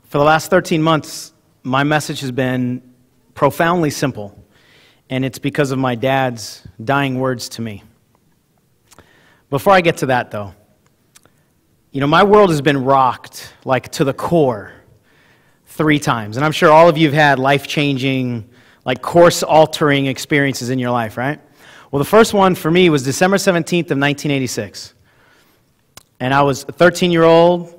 For the last 13 months, my message has been profoundly simple, and it's because of my dad's dying words to me. Before I get to that, though, my world has been rocked, like, to the core 3 times. And I'm sure all of you have had life-changing, like, course-altering experiences in your life, right? Well, the first one for me was December 17th of 1986. And I was a 13-year-old.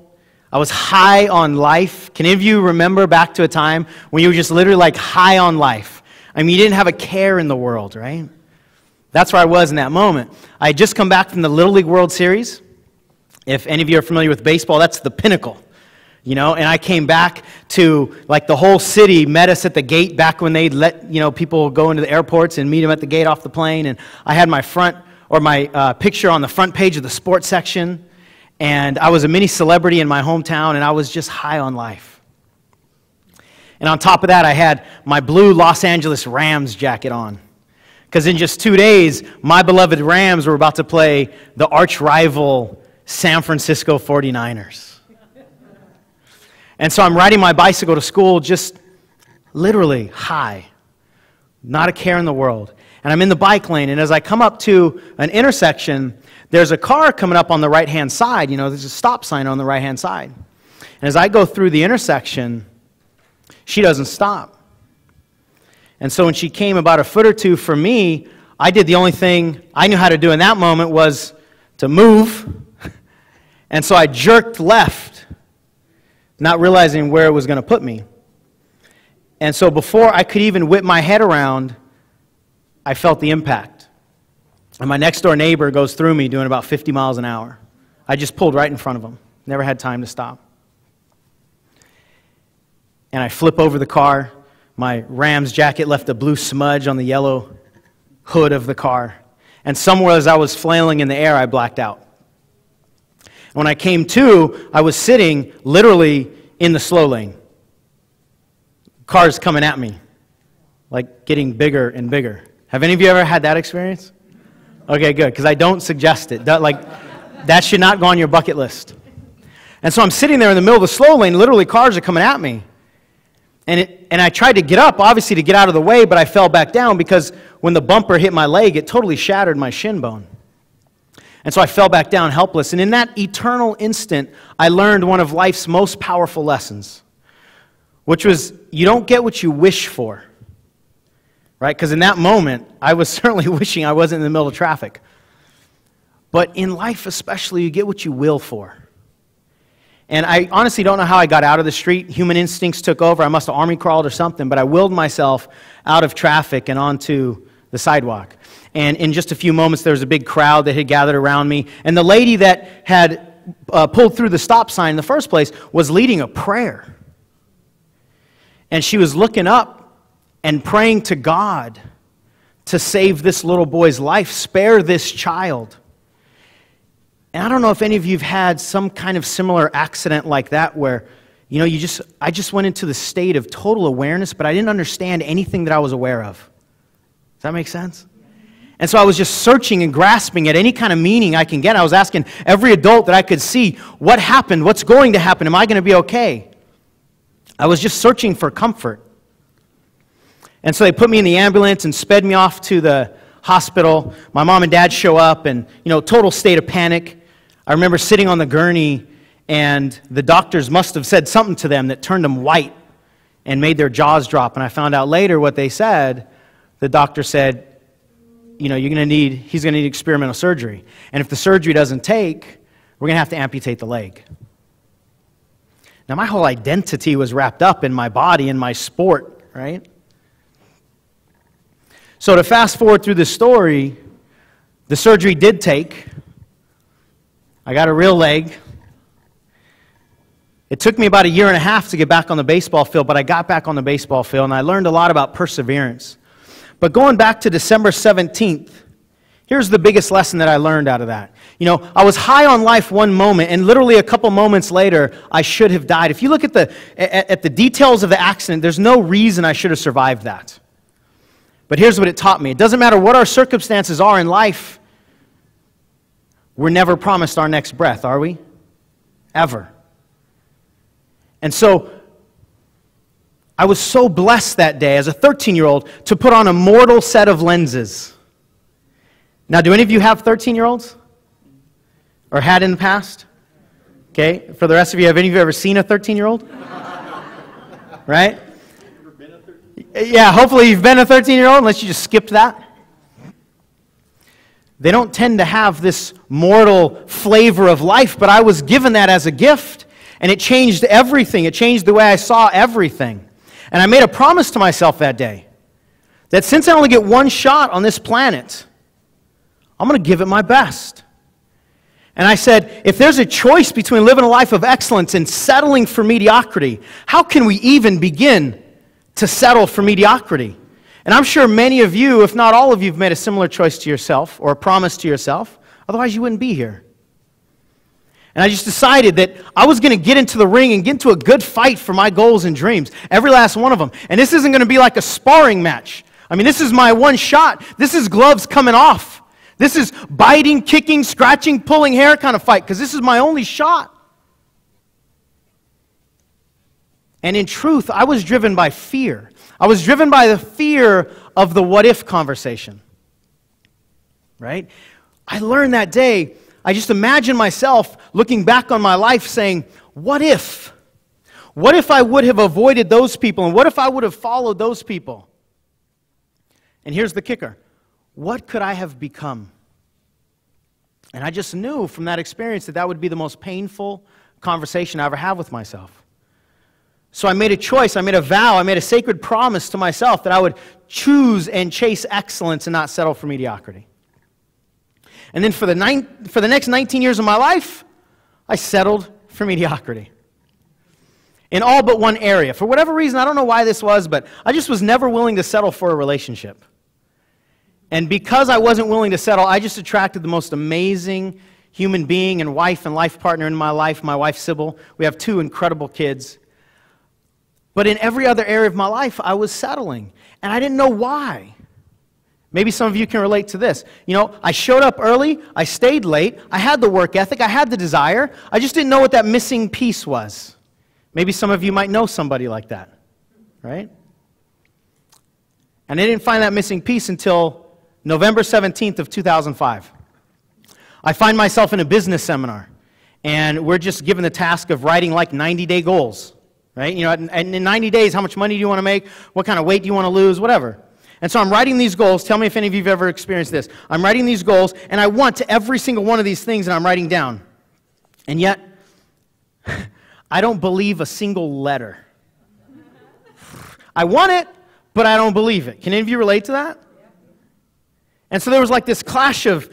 I was high on life. Can any of you remember back to a time when you were just literally like high on life? I mean, you didn't have a care in the world, right? That's where I was in that moment. I had just come back from the Little League World Series. If any of you are familiar with baseball, that's the pinnacle, and I came back to, like, the whole city met us at the gate back when they'd let, people go into the airports and meet them at the gate off the plane, and I had my picture on the front page of the sports section. And I was a mini celebrity in my hometown, and I was just high on life. And on top of that, I had my blue Los Angeles Rams jacket on. Because in just 2 days, my beloved Rams were about to play the arch-rival San Francisco 49ers. And so I'm riding my bicycle to school just literally high. Not a care in the world. And I'm in the bike lane, and as I come up to an intersection, there's a car coming up on the right-hand side. There's a stop sign on the right-hand side. And as I go through the intersection, she doesn't stop. And so when she came about a foot or two from me, I did the only thing I knew how to do in that moment was to move. And so I jerked left, not realizing where it was going to put me. And so before I could even whip my head around, I felt the impact. And my next-door neighbor goes through me doing about 50 miles an hour. I just pulled right in front of him. Never had time to stop. And I flip over the car. My Rams jacket left a blue smudge on the yellow hood of the car. And somewhere as I was flailing in the air, I blacked out. When I came to, I was sitting literally in the slow lane. Cars coming at me, like getting bigger and bigger. Have any of you ever had that experience? Okay, good, because I don't suggest it. That should not go on your bucket list. And so I'm sitting there in the middle of the slow lane, literally cars are coming at me. And I tried to get up, obviously, to get out of the way, but I fell back down because when the bumper hit my leg, it totally shattered my shin bone. And so I fell back down helpless. And in that eternal instant, I learned one of life's most powerful lessons, which was you don't get what you wish for. Right? Because in that moment, I was certainly wishing I wasn't in the middle of traffic. But in life especially, you get what you will for. And I honestly don't know how I got out of the street. Human instincts took over. I must have army crawled or something, but I willed myself out of traffic and onto the sidewalk. And in just a few moments, there was a big crowd that had gathered around me. And the lady that had pulled through the stop sign in the first place was leading a prayer. And she was looking up and praying to God to save this little boy's life, spare this child. And I don't know if any of you have had some kind of similar accident like that where, I just went into the state of total awareness, but I didn't understand anything that I was aware of. Does that make sense? And so I was just searching and grasping at any kind of meaning I can get. I was asking every adult that I could see, what happened? What's going to happen? Am I going to be okay? I was just searching for comfort. And so they put me in the ambulance and sped me off to the hospital. My mom and dad show up and, total state of panic. I remember sitting on the gurney and the doctors must have said something to them that turned them white and made their jaws drop. And I found out later what they said. The doctor said, he's going to need experimental surgery. And if the surgery doesn't take, we're going to have to amputate the leg. Now, my whole identity was wrapped up in my body and my sport, right? So to fast forward through this story, the surgery did take. I got a real leg. It took me about 1.5 years to get back on the baseball field, but I got back on the baseball field, and I learned a lot about perseverance. But going back to December 17th, here's the biggest lesson that I learned out of that. I was high on life one moment, and literally a couple moments later, I should have died. If you look at the details of the accident, there's no reason I should have survived that. But here's what it taught me. It doesn't matter what our circumstances are in life, we're never promised our next breath, are we? Ever. And so I was so blessed that day as a 13-year-old to put on a mortal set of lenses. Now, do any of you have 13-year-olds? Or had in the past? Okay, for the rest of you, have any of you ever seen a 13-year-old? Right? Yeah, hopefully you've been a 13-year-old, unless you just skipped that. They don't tend to have this mortal flavor of life, but I was given that as a gift, and it changed everything. It changed the way I saw everything. And I made a promise to myself that day that since I only get one shot on this planet, I'm going to give it my best. And I said, if there's a choice between living a life of excellence and settling for mediocrity, how can we even begin to settle for mediocrity? And I'm sure many of you, if not all of you, have made a similar choice to yourself or a promise to yourself. Otherwise, you wouldn't be here. And I just decided that I was going to get into the ring and get into a good fight for my goals and dreams, every last one of them. And this isn't going to be like a sparring match. I mean, this is my one shot. This is gloves coming off. This is biting, kicking, scratching, pulling hair kind of fight, because this is my only shot. And in truth, I was driven by fear. I was driven by the fear of the what-if conversation. Right? I learned that day, I just imagined myself looking back on my life saying, what if? What if I would have avoided those people? And what if I would have followed those people? And here's the kicker. What could I have become? And I just knew from that experience that that would be the most painful conversation I ever have with myself. So I made a choice, I made a vow, I made a sacred promise to myself that I would choose and chase excellence and not settle for mediocrity. And then for the next 19 years of my life, I settled for mediocrity. In all but one area. For whatever reason, I don't know why this was, but I just was never willing to settle for a relationship. And because I wasn't willing to settle, I just attracted the most amazing human being and wife and life partner in my life, my wife Sybil. We have 2 incredible kids. But in every other area of my life, I was settling. And I didn't know why. Maybe some of you can relate to this. You know, I showed up early, I stayed late, I had the work ethic, I had the desire, I just didn't know what that missing piece was. Maybe some of you might know somebody like that, right? And I didn't find that missing piece until November 17th of 2005. I find myself in a business seminar, and we're just given the task of writing like 90-day goals, right? You know, and in 90 days, how much money do you want to make? What kind of weight do you want to lose? Whatever. And so I'm writing these goals. Tell me if any of you have ever experienced this. I'm writing these goals, and I want to every single one of these things that I'm writing down. And yet, I don't believe a single letter. I want it, but I don't believe it. Can any of you relate to that? And so there was like this clash of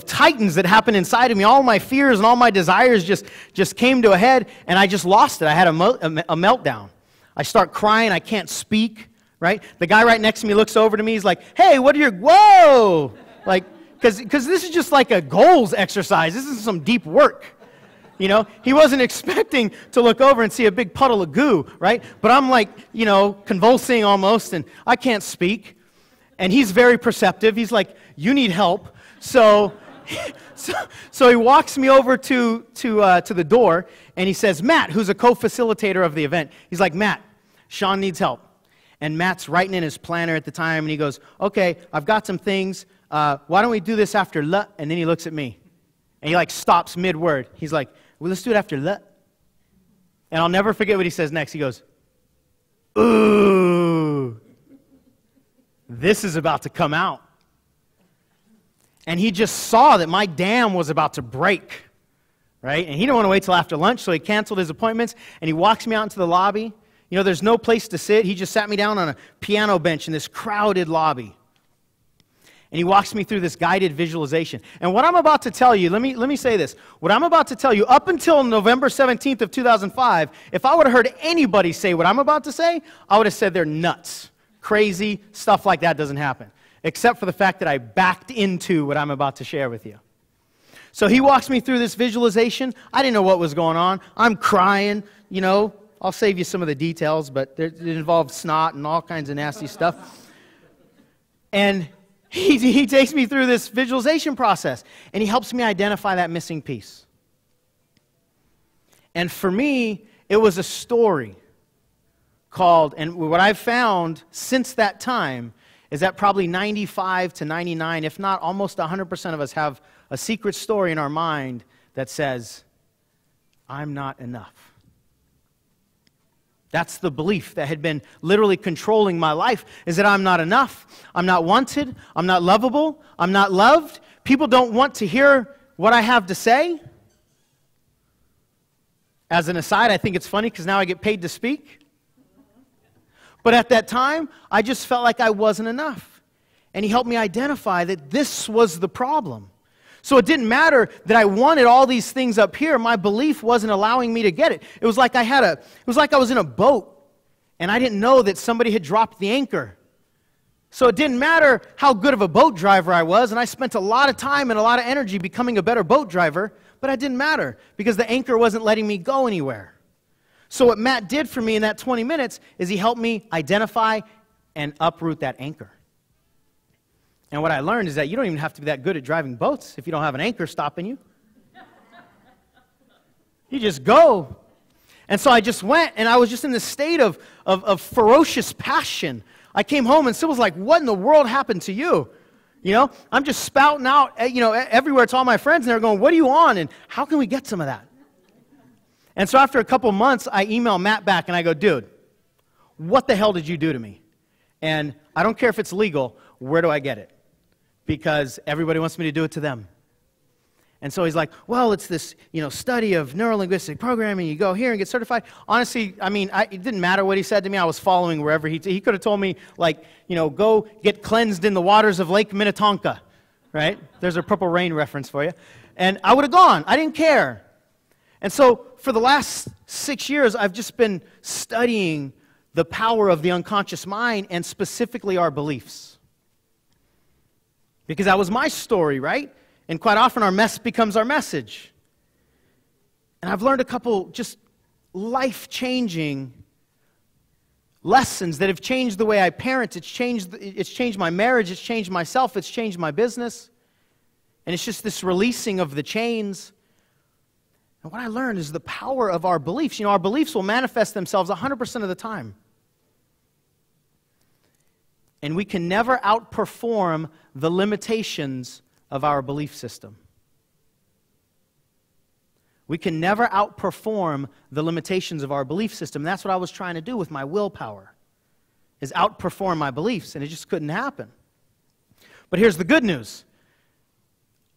titans that happened inside of me. All my fears and all my desires just came to a head, and I just lost it. I had a meltdown. I start crying. I can't speak. Right? The guy right next to me looks over to me. He's like, hey, what are your, whoa! Like, because this is just like a goals exercise. This is some deep work. You know, he wasn't expecting to look over and see a big puddle of goo, right? But I'm like, you know, convulsing almost, and I can't speak. And he's very perceptive. He's like, you need help. So he walks me over to the door, and he says, Matt, who's a co-facilitator of the event, he's like, Matt, Sean needs help. And Matt's writing in his planner at the time, and he goes, okay, I've got some things. Why don't we do this after le? And then he looks at me. And he like stops mid-word. He's like, well, let's do it after le. And I'll never forget what he says next. He goes, ooh, this is about to come out. And he just saw that my dam was about to break, right? And he didn't want to wait till after lunch, so he canceled his appointments, and he walks me out into the lobby. You know, there's no place to sit. He just sat me down on a piano bench in this crowded lobby. And he walks me through this guided visualization. And what I'm about to tell you, let me say this. What I'm about to tell you, up until November 17th of 2005, if I would have heard anybody say what I'm about to say, I would have said they're nuts. Crazy, stuff like that doesn't happen. Except for the fact that I backed into what I'm about to share with you. So he walks me through this visualization. I didn't know what was going on. I'm crying, you know. I'll save you some of the details, but it involved snot and all kinds of nasty stuff. And he takes me through this visualization process, and he helps me identify that missing piece. And for me, it was a story called, and what I've found since that time is that probably 95 to 99, if not almost 100% of us have a secret story in our mind that says, I'm not enough. That's the belief that had been literally controlling my life, is that I'm not enough, I'm not wanted, I'm not lovable, I'm not loved. People don't want to hear what I have to say. As an aside, I think it's funny because now I get paid to speak. But at that time, I just felt like I wasn't enough. And he helped me identify that this was the problem. So it didn't matter that I wanted all these things up here. My belief wasn't allowing me to get it. It was like I was in a boat, and I didn't know that somebody had dropped the anchor. So it didn't matter how good of a boat driver I was, and I spent a lot of time and a lot of energy becoming a better boat driver, but it didn't matter because the anchor wasn't letting me go anywhere. So what Matt did for me in that 20 minutes is he helped me identify and uproot that anchor. And what I learned is that you don't even have to be that good at driving boats if you don't have an anchor stopping you. You just go. And so I just went, and I was just in this state of ferocious passion. I came home, and Sybil was like, what in the world happened to you? You know, I'm just spouting out, everywhere to all my friends, and they're going, what are you on, and how can we get some of that? And so after a couple months, I email Matt back, and I go, dude, what the hell did you do to me? And I don't care if it's legal, where do I get it? Because everybody wants me to do it to them. And so he's like, well, it's this, study of neuro-linguistic programming. You go here and get certified. Honestly, it didn't matter what he said to me. I was following wherever he could have told me, go get cleansed in the waters of Lake Minnetonka, right? There's a Purple Rain reference for you. And I would have gone. I didn't care. And so for the last 6 years, I've just been studying the power of the unconscious mind and specifically our beliefs. Because that was my story, right? And quite often our mess becomes our message. And I've learned a couple just life-changing lessons that have changed the way I parent. It's changed my marriage. It's changed myself. It's changed my business. And it's just this releasing of the chains. And what I learned is the power of our beliefs. Our beliefs will manifest themselves 100% of the time. And we can never outperform the limitations of our belief system. We can never outperform the limitations of our belief system. That's what I was trying to do with my willpower, is outperform my beliefs, and it just couldn't happen. But here's the good news.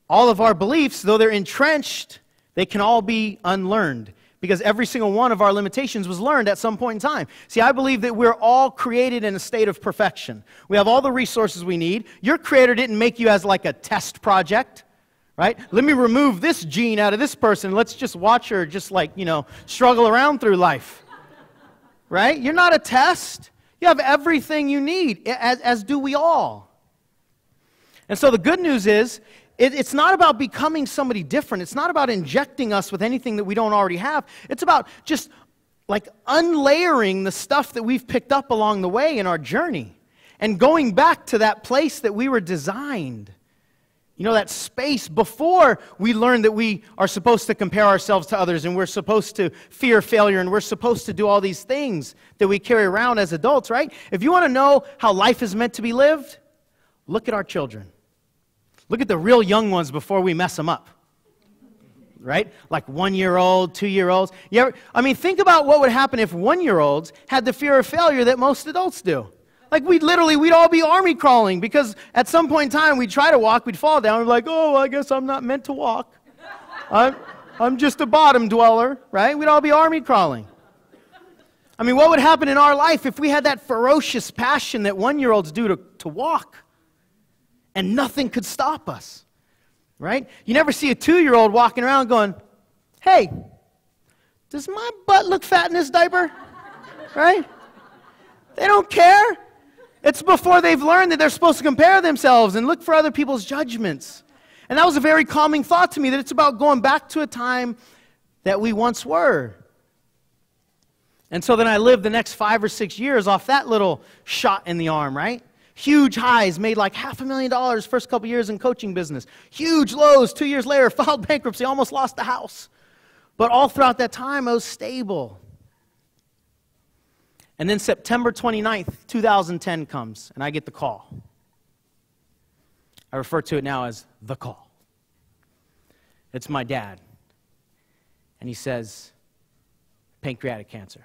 All of our beliefs, though they're entrenched, they can all be unlearned, because every single one of our limitations was learned at some point in time. See, I believe that we're all created in a state of perfection. We have all the resources we need. Your Creator didn't make you as like a test project, right? Let me remove this gene out of this person. Let's just watch her just struggle around through life, right? You're not a test. You have everything you need, as do we all. And so the good news is, it's not about becoming somebody different. It's not about injecting us with anything that we don't already have. It's about just unlayering the stuff that we've picked up along the way in our journey and going back to that place that we were designed. That space before we learned that we are supposed to compare ourselves to others and we're supposed to fear failure and we're supposed to do all these things that we carry around as adults, right? If you want to know how life is meant to be lived, look at our children. Look at the real young ones before we mess them up, right? Like 1-year-old, 2-year-olds. Think about what would happen if 1-year-olds had the fear of failure that most adults do. We'd all be army crawling, because at some point in time we'd try to walk, we'd fall down, we'd be like, oh, I guess I'm not meant to walk. I'm just a bottom dweller, right? We'd all be army crawling. What would happen in our life if we had that ferocious passion that 1-year-olds do to walk? And nothing could stop us, right? You never see a 2-year-old walking around going, hey, does my butt look fat in this diaper? Right? They don't care. It's before they've learned that they're supposed to compare themselves and look for other people's judgments. And that was a very calming thought to me, that it's about going back to a time that we once were. And so then I lived the next 5 or 6 years off that little shot in the arm, right? Huge highs, made like $500,000 first couple years in coaching business. Huge lows, 2 years later, filed bankruptcy, almost lost the house. But all throughout that time, I was stable. And then September 29th, 2010 comes, and I get the call. I refer to it now as the call. It's my dad. And he says, pancreatic cancer.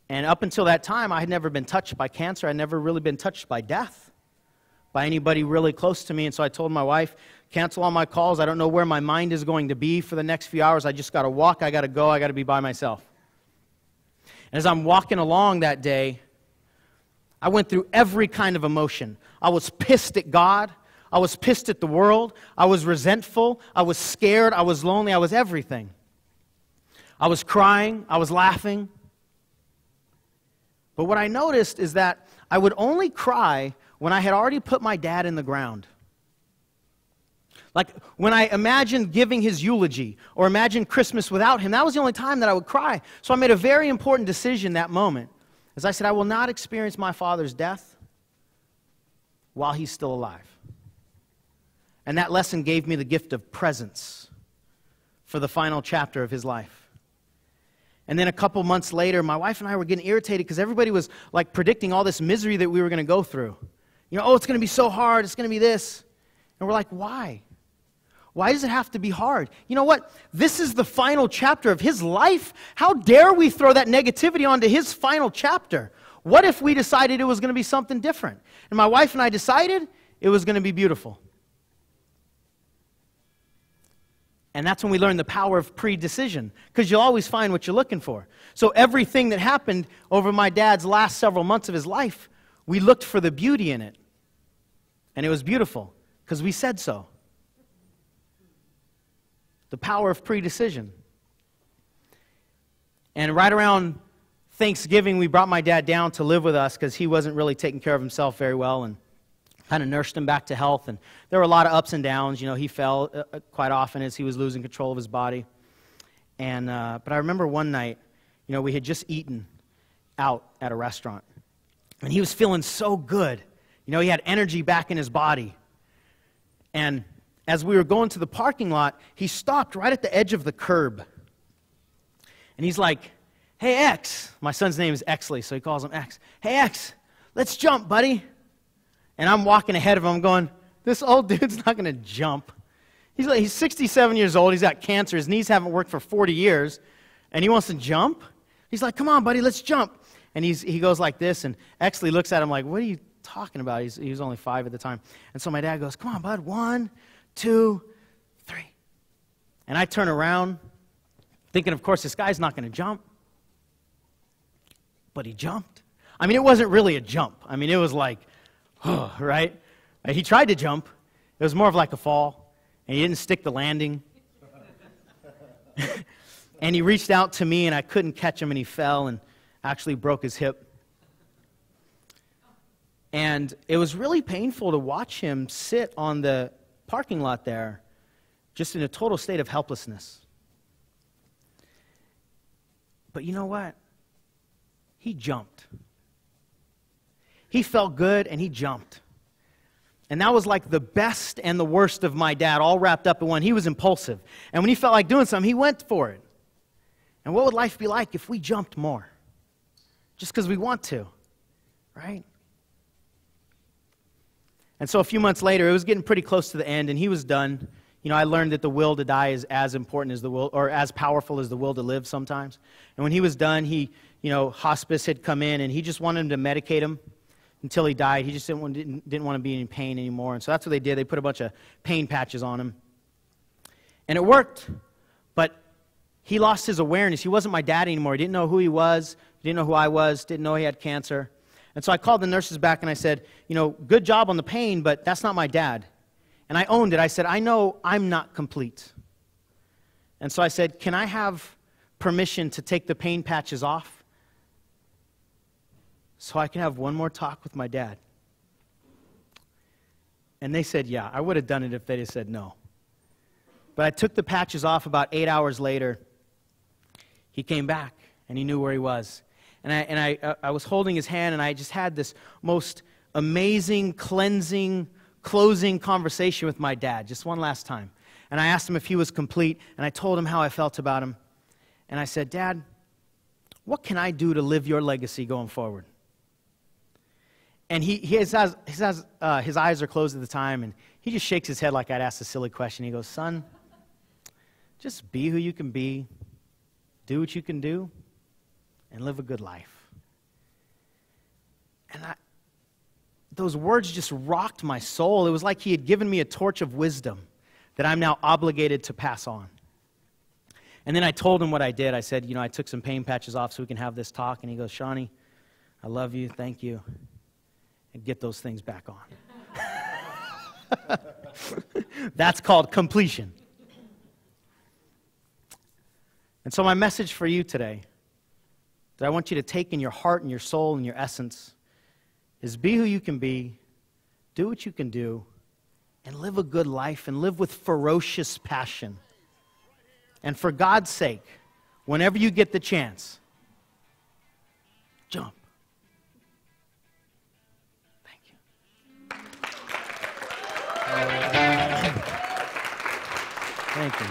And up until that time, I had never been touched by cancer. I'd never really been touched by death, by anybody really close to me. And so I told my wife, cancel all my calls. I don't know where my mind is going to be for the next few hours. I just got to walk. I got to go. I got to be by myself. And as I'm walking along that day, I went through every kind of emotion. I was pissed at God. I was pissed at the world. I was resentful. I was scared. I was lonely. I was everything. I was crying. I was laughing. But what I noticed is that I would only cry when I had already put my dad in the ground. Like when I imagined giving his eulogy or imagined Christmas without him, that was the only time that I would cry. So I made a very important decision that moment. As I said, I will not experience my father's death while he's still alive. And that lesson gave me the gift of presence for the final chapter of his life. And then a couple months later, my wife and I were getting irritated because everybody was like predicting all this misery that we were going to go through. You know, oh, it's going to be so hard, it's going to be this. And we're like, why? Why does it have to be hard? You know what? This is the final chapter of his life. How dare we throw that negativity onto his final chapter? What if we decided it was going to be something different? And my wife and I decided it was going to be beautiful. And that's when we learn the power of pre-decision, because you'll always find what you're looking for. So everything that happened over my dad's last several months of his life, we looked for the beauty in it. And it was beautiful, because we said so. The power of pre-decision. And right around Thanksgiving, we brought my dad down to live with us, because he wasn't really taking care of himself very well, and kind of nursed him back to health. And there were a lot of ups and downs. You know, he fell quite often as he was losing control of his body. And but I remember one night, you know, we had just eaten out at a restaurant. And he was feeling so good. You know, he had energy back in his body. And as we were going to the parking lot, he stopped right at the edge of the curb. And he's like, hey, X. My son's name is Exley, so he calls him X. Hey, X, let's jump, buddy. And I'm walking ahead of him going, this old dude's not going to jump. He's 67 years old. He's got cancer. His knees haven't worked for 40 years. And he wants to jump? He's like, come on, buddy, let's jump. And he goes like this. And Exley looks at him like, what are you talking about? He was only 5 at the time. And so my dad goes, come on, bud, 1, 2, 3. And I turn around, thinking, of course, this guy's not going to jump. But he jumped. I mean, it wasn't really a jump. I mean, it was like, right? He tried to jump. It was more of like a fall, and he didn't stick the landing. And he reached out to me, and I couldn't catch him, and he fell and actually broke his hip. And it was really painful to watch him sit on the parking lot there, just in a total state of helplessness. But you know what? He jumped. He felt good, and he jumped. And that was like the best and the worst of my dad, all wrapped up in one. He was impulsive. And when he felt like doing something, he went for it. And what would life be like if we jumped more? Just because we want to, right? And so a few months later, it was getting pretty close to the end, and he was done. You know, I learned that the will to die is as important as the will, or as powerful as the will to live sometimes. And when he was done, hospice had come in, and he just wanted him to medicate him until he died. He just didn't want to be in pain anymore. And so that's what they did. They put a bunch of pain patches on him. And it worked, but he lost his awareness. He wasn't my dad anymore. He didn't know who he was. He didn't know who I was. Didn't know he had cancer. And so I called the nurses back and I said, you know, good job on the pain, but that's not my dad. And I owned it. I said, I know I'm not complete. And so I said, can I have permission to take the pain patches off so I can have one more talk with my dad? And they said, yeah. I would have done it if they had said no. But I took the patches off. About 8 hours later, he came back, and he knew where he was. And I was holding his hand, and I just had this most amazing, cleansing, closing conversation with my dad, just one last time. And I asked him if he was complete, and I told him how I felt about him. And I said, Dad, what can I do to live your legacy going forward? And his eyes are closed at the time, and he just shakes his head like I'd asked a silly question. He goes, son, just be who you can be, do what you can do, and live a good life. And those words just rocked my soul. It was like he had given me a torch of wisdom that I'm now obligated to pass on. And then I told him what I did. I said, I took some pain patches off so we can have this talk. And he goes, Shawnee, I love you, thank you, and get those things back on. That's called completion. And so my message for you today, that I want you to take in your heart and your soul and your essence, is be who you can be, do what you can do, and live a good life, and live with ferocious passion. And for God's sake, whenever you get the chance, jump. Thank you. Thank you.